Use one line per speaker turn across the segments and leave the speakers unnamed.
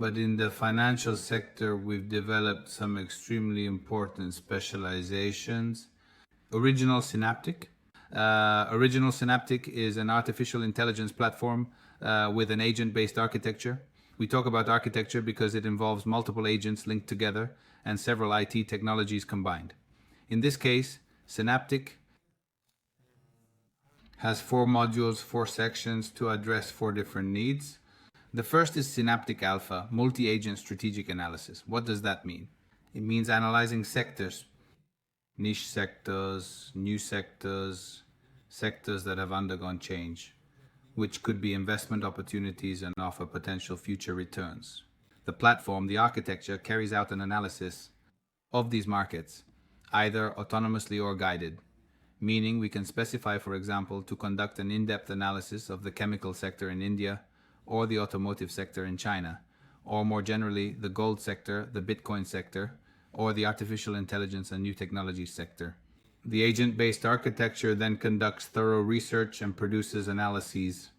But in the financial sector, we've developed some extremely important specializations. Original Synaptic. Original Synaptic is an artificial intelligence platform with an agent-based architecture. We talk about architecture because it involves multiple agents linked together and several IT technologies combined. In this case, Synaptic has 4 modules, 4 sections to address 4 different needs. The first is Synaptic Alpha, multi-agent strategic analysis. What does that mean? It means analyzing sectors, niche sectors, new sectors, sectors that have undergone change, which could be investment opportunities and offer potential future returns. The platform, the architecture, carries out an analysis of these markets, either autonomously or guided, meaning we can specify, for example, to conduct an in-depth analysis of the chemical sector in India or the automotive sector in China, or more generally, the gold sector, the Bitcoin sector, or the artificial intelligence and new technology sector. The agent-based architecture then conducts thorough research and produces analyses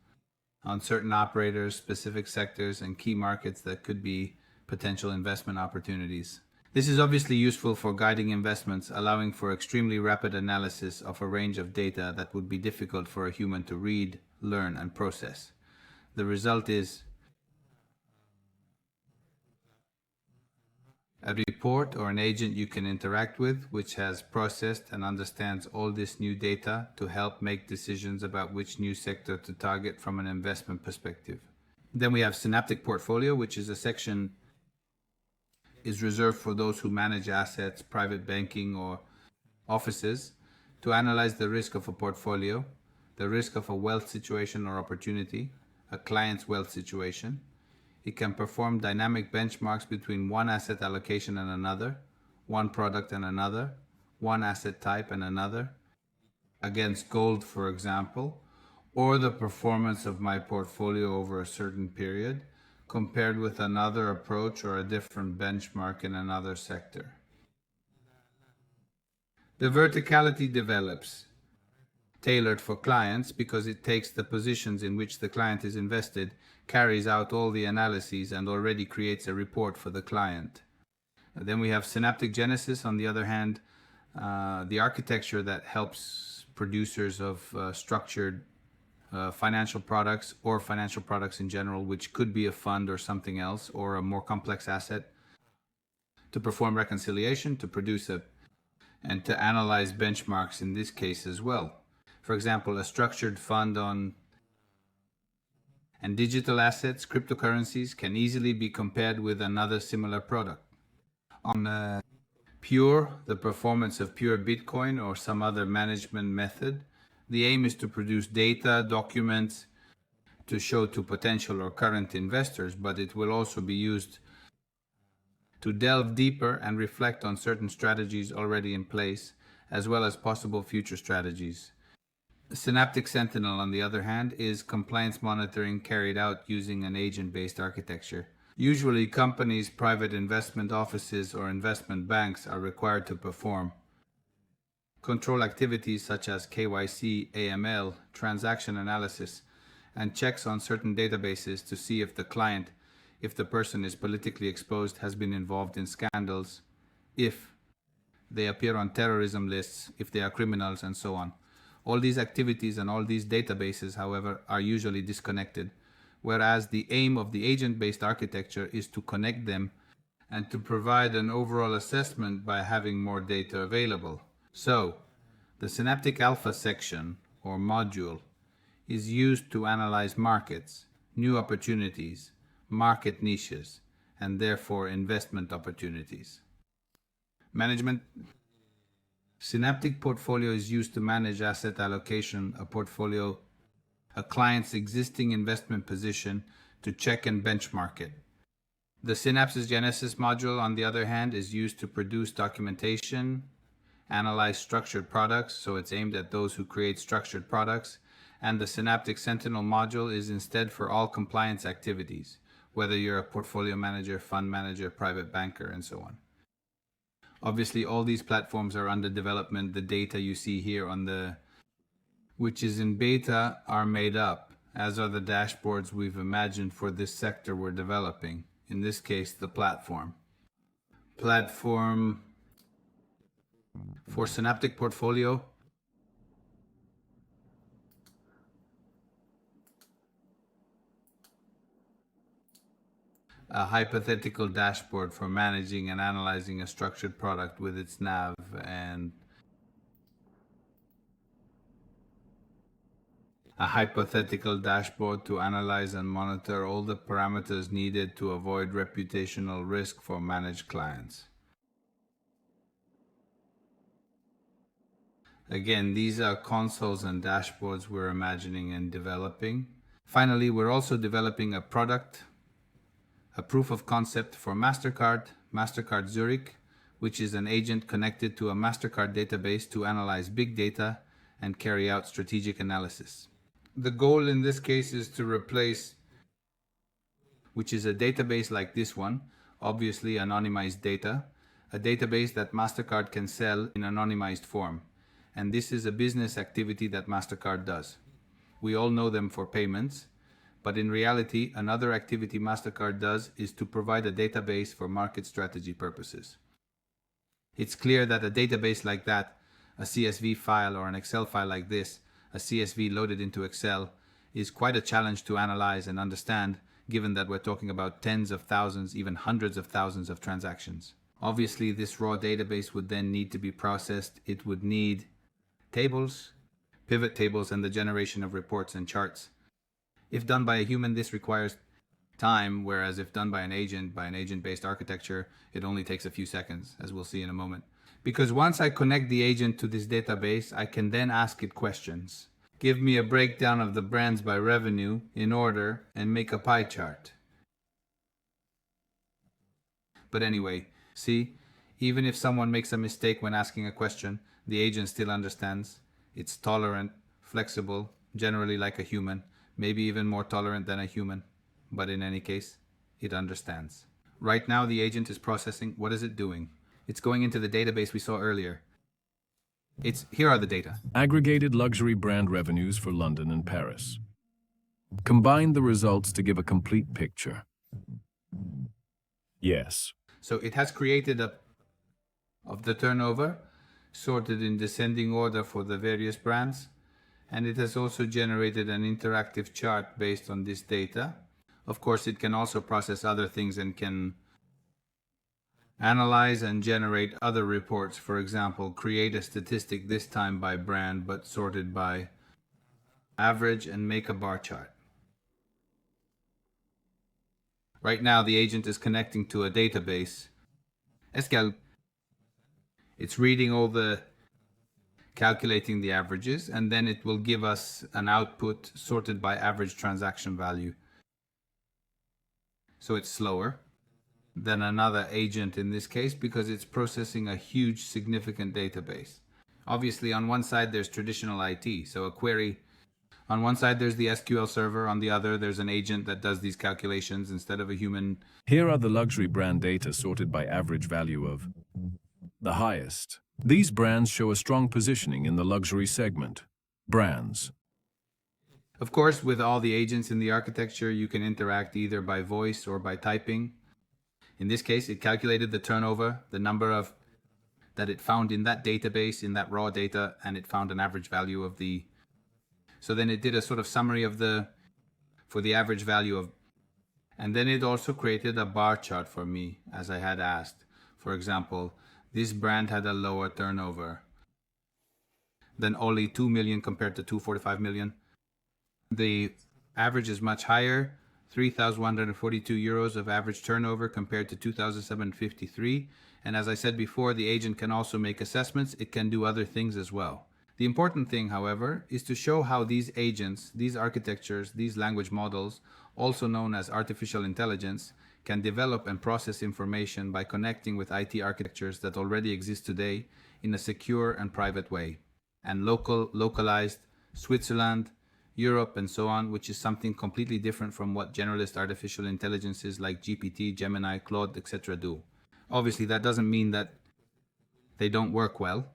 on certain operators, specific sectors, and key markets that could be potential investment opportunities. This is obviously useful for guiding investments, allowing for extremely rapid analysis of a range of data that would be difficult for a human to read, learn, and process. The result is a report or an agent you can interact with, which has processed and understands all this new data to help make decisions about which new sector to target from an investment perspective. Then we have Synaptic Portfolio, which is a section is reserved for those who manage assets, private banking, or offices to analyze the risk of a portfolio, the risk of a wealth situation or opportunity, a client's wealth situation. It can perform dynamic benchmarks between one asset allocation and another, one product and another, one asset type and another, against gold, for example, or the performance of my portfolio over a certain period, compared with another approach or a different benchmark in another sector. The verticality develops, tailored for clients because it takes the positions in which the client is invested, carries out all the analyses, and already creates a report for the client. Then we have Synaptic Genesis, on the other hand, the architecture that helps producers of structured financial products or financial products in general, which could be a fund or something else, or a more complex asset, to perform reconciliation, to produce and to analyze benchmarks in this case as well. For example, a structured fund on and digital assets, cryptocurrencies, can easily be compared with another similar product. On pure, the performance of pure Bitcoin or some other management method, the aim is to produce data, documents to show to potential or current investors, but it will also be used to delve deeper and reflect on certain strategies already in place, as well as possible future strategies. Synaptic Sentinel, on the other hand, is compliance monitoring carried out using an agent-based architecture. Usually, companies, private investment offices, or investment banks are required to perform control activities such as KYC, AML, transaction analysis, and checks on certain databases to see if the client, if the person is politically exposed, has been involved in scandals, if they appear on terrorism lists, if they are criminals, and so on. All these activities and all these databases, however, are usually disconnected, whereas the aim of the agent-based architecture is to connect them and to provide an overall assessment by having more data available. So, the Synaptic Alpha section, or module, is used to analyze markets, new opportunities, market niches, and therefore investment opportunities. Management. Synaptic Portfolio is used to manage asset allocation, a client's existing investment position, to check and benchmark it. The Synaptic Genesis module, on the other hand, is used to produce documentation, analyze structured products, so it's aimed at those who create structured products, and the Synaptic Sentinel module is instead for all compliance activities, whether you're a portfolio manager, fund manager, private banker, and so on. Obviously, all these platforms are under development. The data you see here which is in beta, are made up, as are the dashboards we've imagined for this sector we're developing. in this case, the platform. Platform for Synaptic portfolio. A hypothetical dashboard for managing and analyzing a structured product with its nav and a hypothetical dashboard to analyze and monitor all the parameters needed to avoid reputational risk for managed clients. Again, these are consoles and dashboards we're imagining and developing. Finally, we're also developing a product, a proof of concept for MasterCard Zurich, which is an agent connected to a MasterCard database to analyze big data and carry out strategic analysis. The goal in this case is to replace, which is a database like this one, obviously anonymized data, a database that MasterCard can sell in anonymized form. And this is a business activity that MasterCard does. We all know them for payments, but in reality, another activity MasterCard does is to provide a database for market strategy purposes. It's clear that a database like that, a CSV file or an Excel file like this, a CSV loaded into Excel, is quite a challenge to analyze and understand, given that we're talking about tens of thousands, even hundreds of thousands of transactions. Obviously, this raw database would then need to be processed. It would need tables, pivot tables, and the generation of reports and charts. If done by a human, this requires time, whereas if done by an agent-based architecture, it only takes a few seconds, as we'll see in a moment. Because once I connect the agent to this database, I can then ask it questions. Give me a breakdown of the brands by revenue in order and make a pie chart. But anyway, see, even if someone makes a mistake when asking a question, the agent still understands. It's tolerant, flexible, generally like a human, maybe even more tolerant than a human. But in any case, it understands. Right now, the agent is processing. What is it doing? It's going into the database we saw earlier. Here are the data.
Aggregated luxury brand revenues for London and Paris. Combine the results to give a complete picture. Yes.
So it has created of the turnover, sorted in descending order for the various brands, and it has also generated an interactive chart based on this data. Of course, it can also process other things and can analyze and generate other reports. For example, create a statistic this time by brand, but sorted by average, and make a bar chart. Right now, the agent is connecting to a database. It's reading all calculating the averages, and then it will give us an output sorted by average transaction value. So it's slower than another agent in this case because it's processing a huge, significant database. Obviously, on one side, there's traditional IT. So a query, on one side, there's the SQL server. On the other, there's an agent that does these calculations instead of a human.
Here are the luxury brand data sorted by average value of the highest. These brands show a strong positioning in the luxury segment. Brands.
Of course, with all the agents in the architecture, you can interact either by voice or by typing. In this case, it calculated the turnover, the number that it found in that database, in that raw data, and it found an average value of the. So then it did a sort of summary for the average value of, and then it also created a bar chart for me, as I had asked. For example, this brand had a lower turnover than only 2 million compared to 245 million. The average is much higher, 3,142 euros of average turnover compared to 2,753. And as I said before, the agent can also make assessments. It can do other things as well. The important thing, however, is to show how these agents, these architectures, these language models, also known as artificial intelligence, can develop and process information by connecting with IT architectures that already exist today in a secure and private way. And localized, Switzerland, Europe, and so on, which is something completely different from what generalist artificial intelligences like GPT, Gemini, Claude, etc. do. Obviously, that doesn't mean that they don't work well,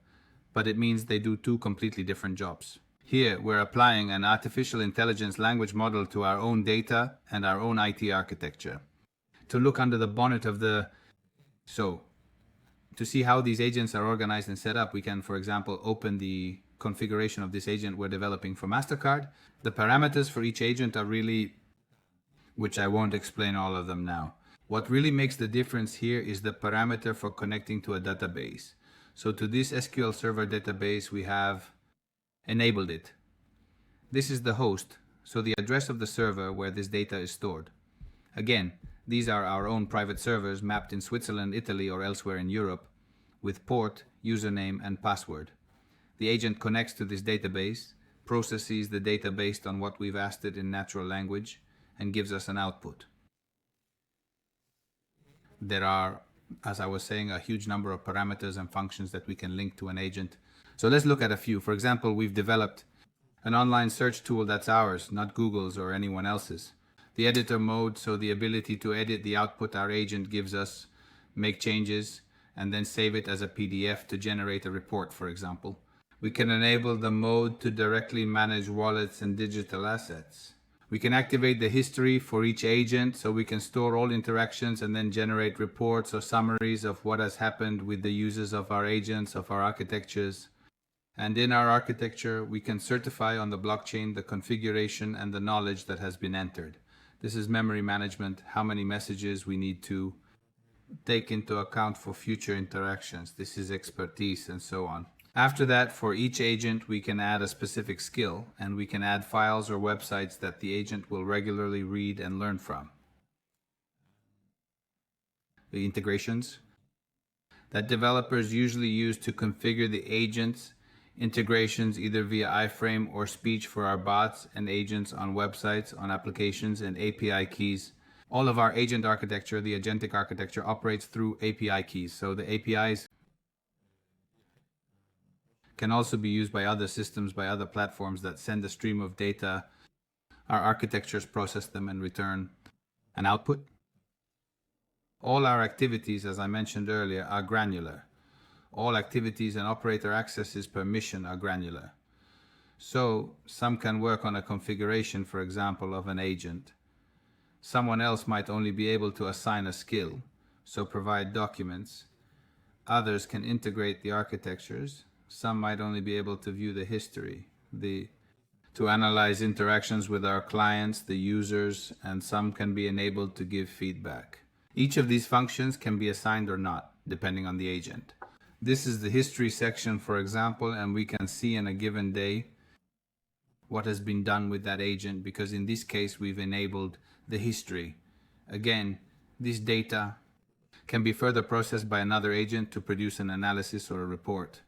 but it means they do two completely different jobs. Here, we're applying an artificial intelligence language model to our own data and our own IT architecture. to look under the bonnet of the... So, to see how these agents are organized and set up, we can, for example, open the configuration of this agent we're developing for MasterCard. The parameters for each agent are really, which I won't explain all of them now. What really makes the difference here is the parameter for connecting to a database. So to this SQL Server database, we have enabled it. This is the host, so the address of the server where this data is stored. Again, these are our own private servers mapped in Switzerland, Italy, or elsewhere in Europe, with port, username, and password. The agent connects to this database, processes the data based on what we've asked it in natural language, and gives us an output. There are, as I was saying, a huge number of parameters and functions that we can link to an agent. So let's look at a few. For example, we've developed an online search tool that's ours, not Google's or anyone else's. The editor mode, so the ability to edit the output our agent gives us, make changes, and then save it as a PDF to generate a report, for example. We can enable the mode to directly manage wallets and digital assets. We can activate the history for each agent, so we can store all interactions and then generate reports or summaries of what has happened with the users of our agents, of our architectures. And in our architecture, we can certify on the blockchain the configuration and the knowledge that has been entered. This is memory management, how many messages we need to take into account for future interactions. This is expertise and so on. After that, for each agent, we can add a specific skill, and we can add files or websites that the agent will regularly read and learn from. The integrations that developers usually use to configure the agents, integrations either via iframe or speech for our bots and agents on websites, on applications, and API keys. All of our agent architecture, the agentic architecture, operates through API keys. So the APIs can also be used by other systems, by other platforms that send a stream of data. Our architectures process them and return an output. All our activities, as I mentioned earlier, are granular. All activities and operator accesses per mission are granular. So some can work on a configuration, for example, of an agent. Someone else might only be able to assign a skill, so provide documents. Others can integrate the architectures. Some might only be able to view the history, to analyze interactions with our clients, the users, and some can be enabled to give feedback. Each of these functions can be assigned or not, depending on the agent. This is the history section, for example, and we can see in a given day what has been done with that agent, because in this case we've enabled the history. Again, this data can be further processed by another agent to produce an analysis or a report.